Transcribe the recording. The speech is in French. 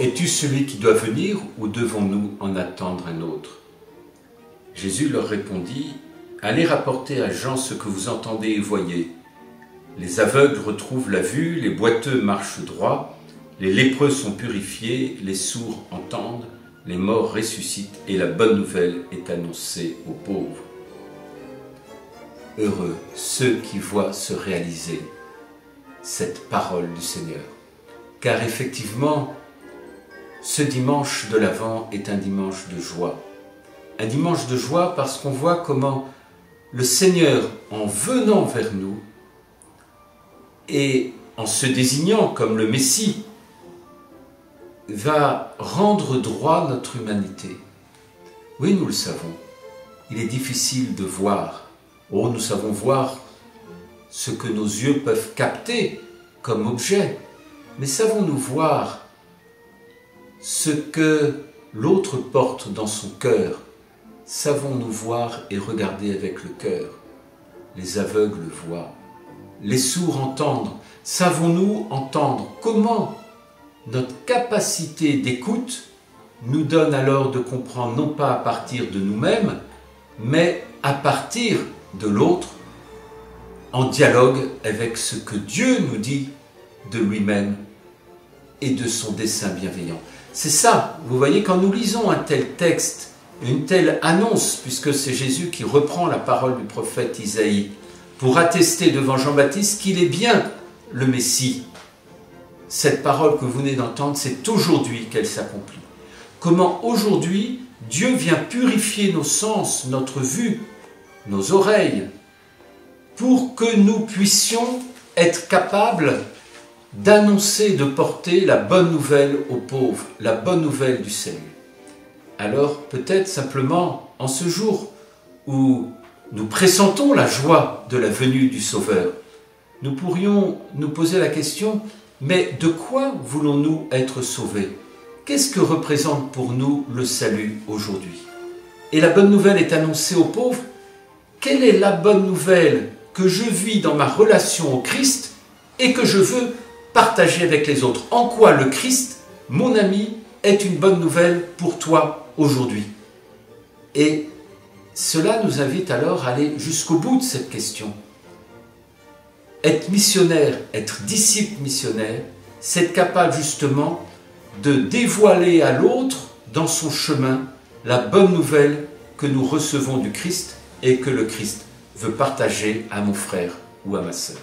es-tu celui qui doit venir ou devons-nous en attendre un autre ?» Jésus leur répondit, « Allez rapporter à Jean ce que vous entendez et voyez. Les aveugles retrouvent la vue, les boiteux marchent droit, les lépreux sont purifiés, les sourds entendent, les morts ressuscitent et la bonne nouvelle est annoncée aux pauvres. » Heureux ceux qui voient se réaliser cette parole du Seigneur. Car effectivement, ce dimanche de l'Avent est un dimanche de joie. Un dimanche de joie parce qu'on voit comment le Seigneur, en venant vers nous et en se désignant comme le Messie, va rendre droit notre humanité. Oui, nous le savons. Il est difficile de voir. Oh, nous savons voir ce que nos yeux peuvent capter comme objet. Mais savons-nous voir ce que l'autre porte dans son cœur? Savons-nous voir et regarder avec le cœur? Les aveugles voient, les sourds entendent. Savons-nous entendre? Comment notre capacité d'écoute nous donne alors de comprendre non pas à partir de nous-mêmes, mais à partir de l'autre, en dialogue avec ce que Dieu nous dit de lui-même et de son dessein bienveillant. C'est ça, vous voyez, quand nous lisons un tel texte, une telle annonce, puisque c'est Jésus qui reprend la parole du prophète Isaïe, pour attester devant Jean-Baptiste qu'il est bien le Messie. Cette parole que vous venez d'entendre, c'est aujourd'hui qu'elle s'accomplit. Comment aujourd'hui Dieu vient purifier nos sens, notre vue, nos oreilles, pour que nous puissions être capables d'annoncer, de porter la bonne nouvelle aux pauvres, la bonne nouvelle du salut. Alors peut-être simplement en ce jour où nous pressentons la joie de la venue du Sauveur, nous pourrions nous poser la question, mais de quoi voulons-nous être sauvés? Qu'est-ce que représente pour nous le salut aujourd'hui? Et la bonne nouvelle est annoncée aux pauvres. Quelle est la bonne nouvelle que je vis dans ma relation au Christ et que je veux partager avec les autres? En quoi le Christ, mon ami, est une bonne nouvelle pour toi aujourd'hui? Et cela nous invite alors à aller jusqu'au bout de cette question. Être missionnaire, être disciple missionnaire, c'est être capable justement de dévoiler à l'autre, dans son chemin, la bonne nouvelle que nous recevons du Christ et que le Christ veut partager à mon frère ou à ma sœur.